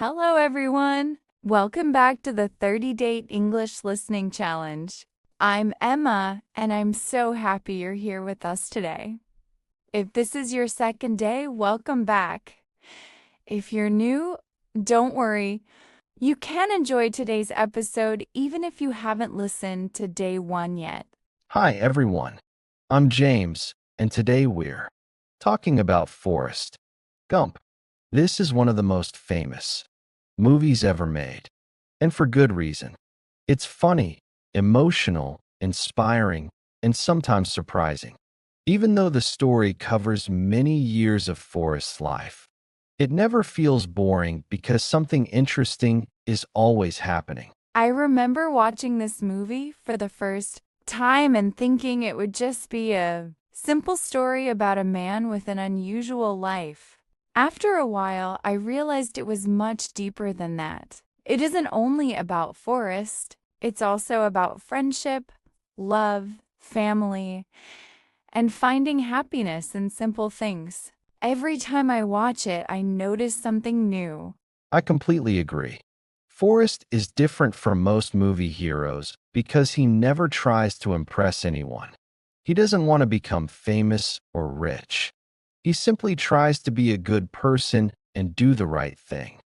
Hello, everyone. Welcome back to the 30 Date English Listening Challenge. I'm Emma, and I'm so happy you're here with us today. If this is your second day, welcome back. If you're new, don't worry. You can enjoy today's episode even if you haven't listened to day one yet. Hi, everyone. I'm James, and today we're talking about Forrest Gump. This is one of the most famous movies ever made, and for good reason. It's funny, emotional, inspiring, and sometimes surprising. Even though the story covers many years of Forrest's life, it never feels boring because something interesting is always happening. I remember watching this movie for the first time and thinking it would just be a simple story about a man with an unusual life. After a while, I realized it was much deeper than that. It isn't only about Forrest, it's also about friendship, love, family, and finding happiness in simple things. Every time I watch it, I notice something new. I completely agree. Forrest is different from most movie heroes because he never tries to impress anyone. He doesn't want to become famous or rich. He simply tries to be a good person and do the right thing.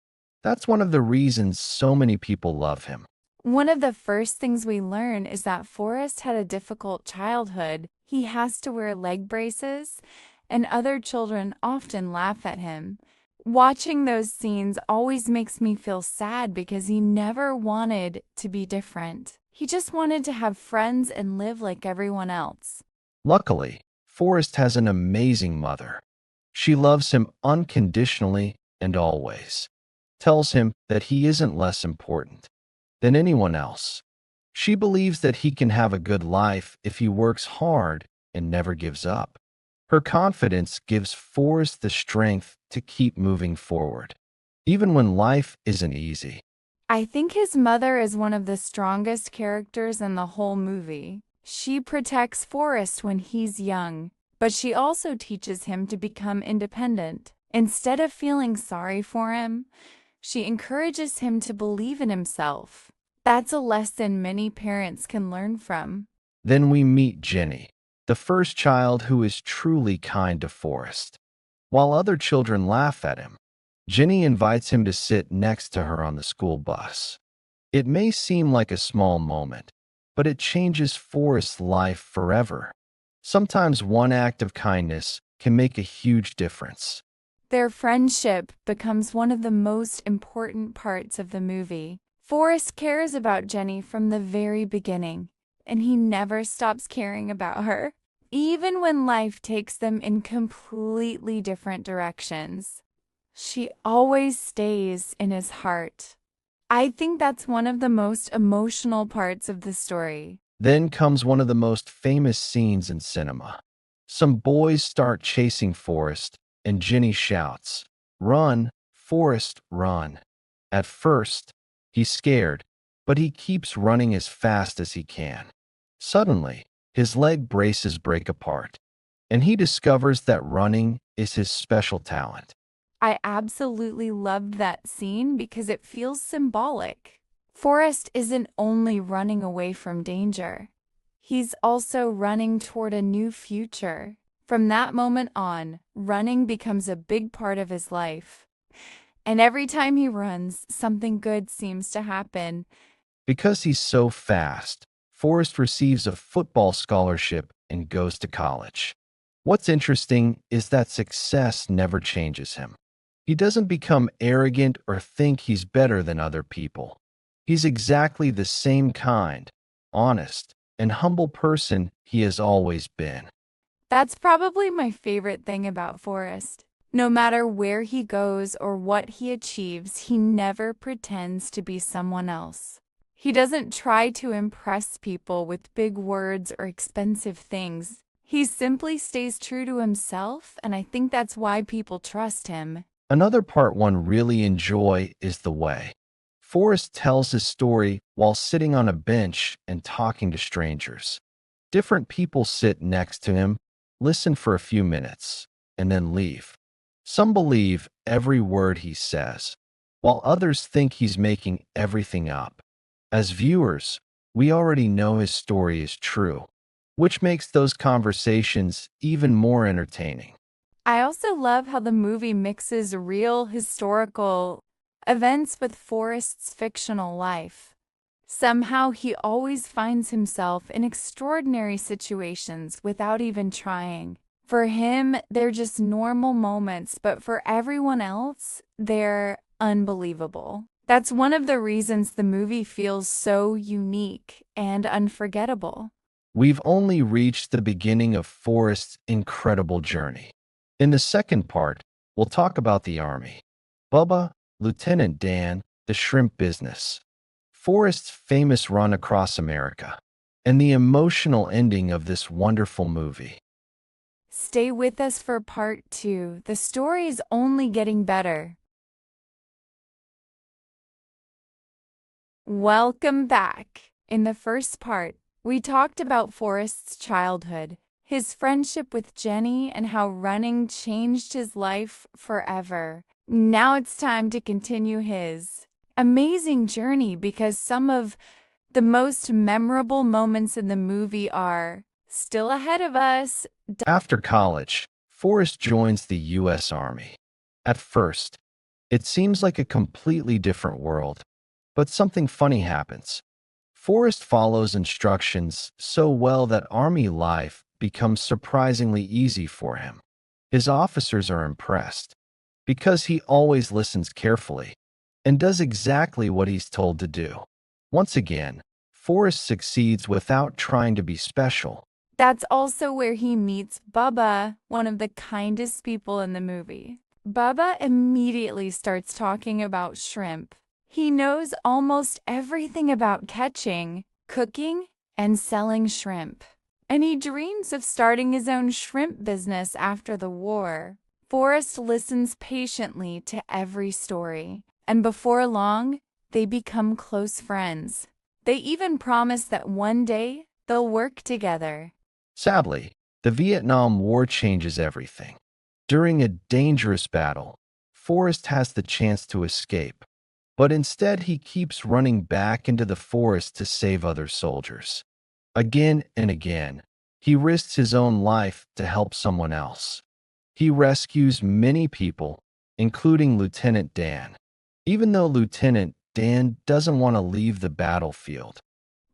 That's one of the reasons so many people love him. One of the first things we learn is that Forrest had a difficult childhood. He has to wear leg braces, and other children often laugh at him. Watching those scenes always makes me feel sad because he never wanted to be different. He just wanted to have friends and live like everyone else. Luckily, Forrest has an amazing mother. She loves him unconditionally and always tells him that he isn't less important than anyone else. She believes that he can have a good life if he works hard and never gives up. Her confidence gives Forrest the strength to keep moving forward, even when life isn't easy. I think his mother is one of the strongest characters in the whole movie. She protects Forrest when he's young, but she also teaches him to become independent. Instead of feeling sorry for him, she encourages him to believe in himself. That's a lesson many parents can learn from. Then we meet Jenny, the first child who is truly kind to Forrest. While other children laugh at him, Jenny invites him to sit next to her on the school bus. It may seem like a small moment, but it changes Forrest's life forever. Sometimes one act of kindness can make a huge difference. Their friendship becomes one of the most important parts of the movie. Forrest cares about Jenny from the very beginning, and he never stops caring about her, even when life takes them in completely different directions. She always stays in his heart. I think that's one of the most emotional parts of the story. Then comes one of the most famous scenes in cinema. Some boys start chasing Forrest, and Jenny shouts, "Run, Forrest, run." At first, he's scared, but he keeps running as fast as he can. Suddenly, his leg braces break apart, and he discovers that running is his special talent. I absolutely loved that scene because it feels symbolic. Forrest isn't only running away from danger, he's also running toward a new future. From that moment on, running becomes a big part of his life. And every time he runs, something good seems to happen. Because he's so fast, Forrest receives a football scholarship and goes to college. What's interesting is that success never changes him. He doesn't become arrogant or think he's better than other people. He's exactly the same kind, honest, and humble person he has always been. That's probably my favorite thing about Forrest. No matter where he goes or what he achieves, he never pretends to be someone else. He doesn't try to impress people with big words or expensive things. He simply stays true to himself, and I think that's why people trust him. Another part one really enjoy is the way Forrest tells his story while sitting on a bench and talking to strangers. Different people sit next to him, listen for a few minutes, and then leave. Some believe every word he says, while others think he's making everything up. As viewers, we already know his story is true, which makes those conversations even more entertaining. I also love how the movie mixes real historical events with Forrest's fictional life. Somehow he always finds himself in extraordinary situations without even trying. For him, they're just normal moments, but for everyone else, they're unbelievable. That's one of the reasons the movie feels so unique and unforgettable. We've only reached the beginning of Forrest's incredible journey. In the second part, we'll talk about the Army, Bubba, Lieutenant Dan, the shrimp business, Forrest's famous run across America, and the emotional ending of this wonderful movie. Stay with us for part 2. The story is only getting better. Welcome back. In the first part, we talked about Forrest's childhood, his friendship with Jenny, and how running changed his life forever. Now it's time to continue his amazing journey because some of the most memorable moments in the movie are still ahead of us. After college, Forrest joins the U.S. Army. At first, it seems like a completely different world, but something funny happens. Forrest follows instructions so well that Army life becomes surprisingly easy for him. His officers are impressed because he always listens carefully and does exactly what he's told to do. Once again, Forrest succeeds without trying to be special. That's also where he meets Bubba, one of the kindest people in the movie. Bubba immediately starts talking about shrimp. He knows almost everything about catching, cooking, and selling shrimp. And he dreams of starting his own shrimp business after the war. Forrest listens patiently to every story, and before long, they become close friends. They even promise that one day they'll work together. Sadly, the Vietnam War changes everything. During a dangerous battle, Forrest has the chance to escape, but instead he keeps running back into the forest to save other soldiers. Again and again, he risks his own life to help someone else. He rescues many people, including Lieutenant Dan, even though Lieutenant Dan doesn't want to leave the battlefield.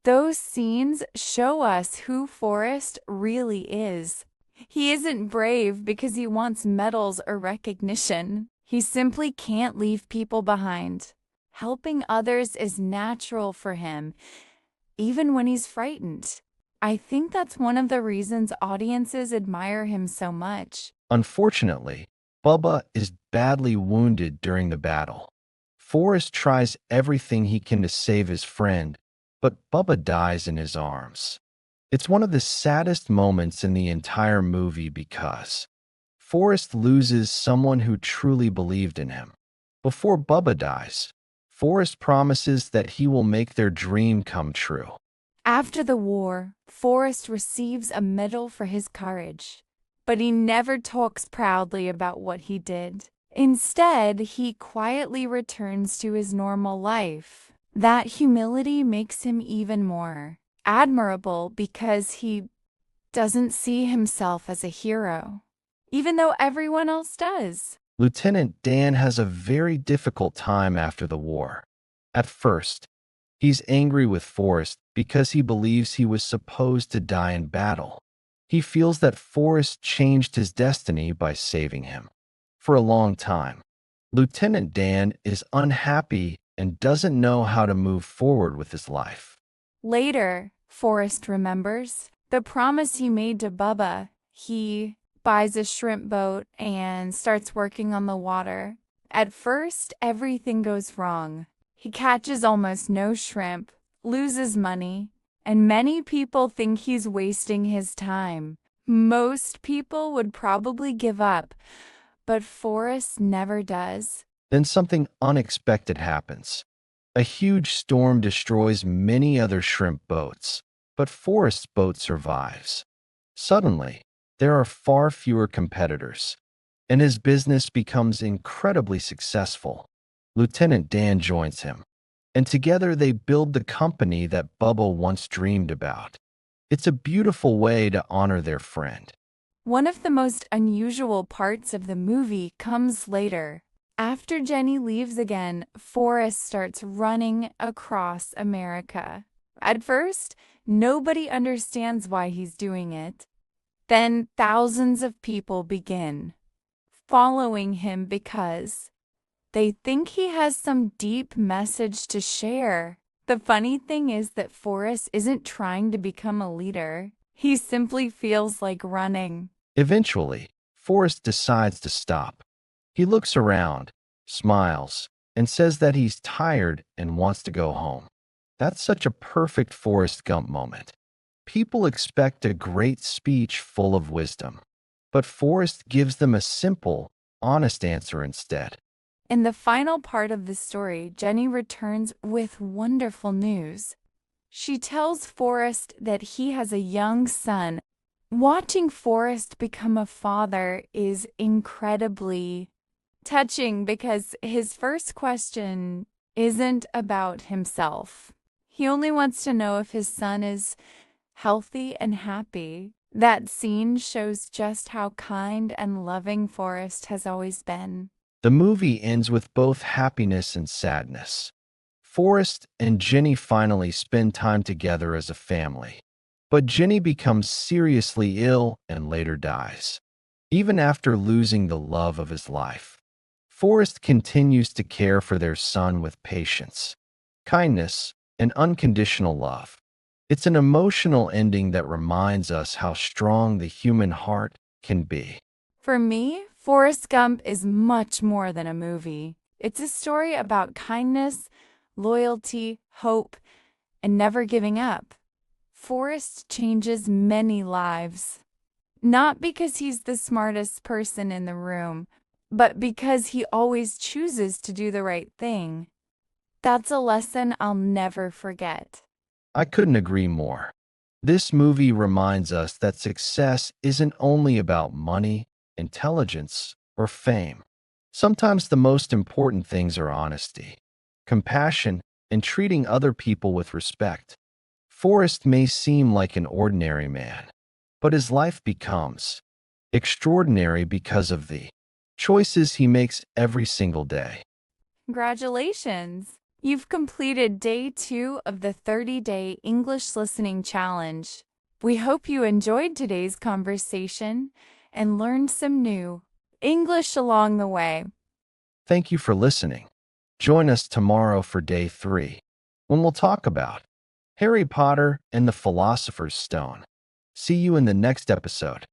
Those scenes show us who Forrest really is. He isn't brave because he wants medals or recognition. He simply can't leave people behind. Helping others is natural for him, even when he's frightened. I think that's one of the reasons audiences admire him so much. Unfortunately, Bubba is badly wounded during the battle. Forrest tries everything he can to save his friend, but Bubba dies in his arms. It's one of the saddest moments in the entire movie because Forrest loses someone who truly believed in him. Before Bubba dies, Forrest promises that he will make their dream come true. After the war, Forrest receives a medal for his courage, but he never talks proudly about what he did. Instead, he quietly returns to his normal life. That humility makes him even more admirable because he doesn't see himself as a hero, even though everyone else does. Lieutenant Dan has a very difficult time after the war. At first, he's angry with Forrest because he believes he was supposed to die in battle. He feels that Forrest changed his destiny by saving him. For a long time, Lieutenant Dan is unhappy and doesn't know how to move forward with his life. Later, Forrest remembers the promise he made to Bubba. He buys a shrimp boat and starts working on the water. At first, everything goes wrong. He catches almost no shrimp, loses money, and many people think he's wasting his time. Most people would probably give up, but Forrest never does. Then something unexpected happens. A huge storm destroys many other shrimp boats, but Forrest's boat survives. Suddenly, there are far fewer competitors, and his business becomes incredibly successful. Lieutenant Dan joins him, and together they build the company that Bubba once dreamed about. It's a beautiful way to honor their friend. One of the most unusual parts of the movie comes later. After Jenny leaves again, Forrest starts running across America. At first, nobody understands why he's doing it. Then thousands of people begin following him because they think he has some deep message to share. The funny thing is that Forrest isn't trying to become a leader. He simply feels like running. Eventually, Forrest decides to stop. He looks around, smiles, and says that he's tired and wants to go home. That's such a perfect Forrest Gump moment. People expect a great speech full of wisdom, but Forrest gives them a simple, honest answer instead. In the final part of the story, Jenny returns with wonderful news. She tells Forrest that he has a young son. Watching Forrest become a father is incredibly touching because his first question isn't about himself. He only wants to know if his son is healthy and happy. That scene shows just how kind and loving Forrest has always been. The movie ends with both happiness and sadness. Forrest and Jenny finally spend time together as a family, but Jenny becomes seriously ill and later dies. Even after losing the love of his life, Forrest continues to care for their son with patience, kindness, and unconditional love. It's an emotional ending that reminds us how strong the human heart can be. For me, Forrest Gump is much more than a movie. It's a story about kindness, loyalty, hope, and never giving up. Forrest changes many lives, not because he's the smartest person in the room, but because he always chooses to do the right thing. That's a lesson I'll never forget. I couldn't agree more. This movie reminds us that success isn't only about money, intelligence, or fame. Sometimes the most important things are honesty, compassion, and treating other people with respect. Forrest may seem like an ordinary man, but his life becomes extraordinary because of the choices he makes every single day. Congratulations! You've completed day 2 of the 30-day English listening challenge. We hope you enjoyed today's conversation and learned some new English along the way. Thank you for listening. Join us tomorrow for day 3, when we'll talk about Harry Potter and the Philosopher's Stone. See you in the next episode.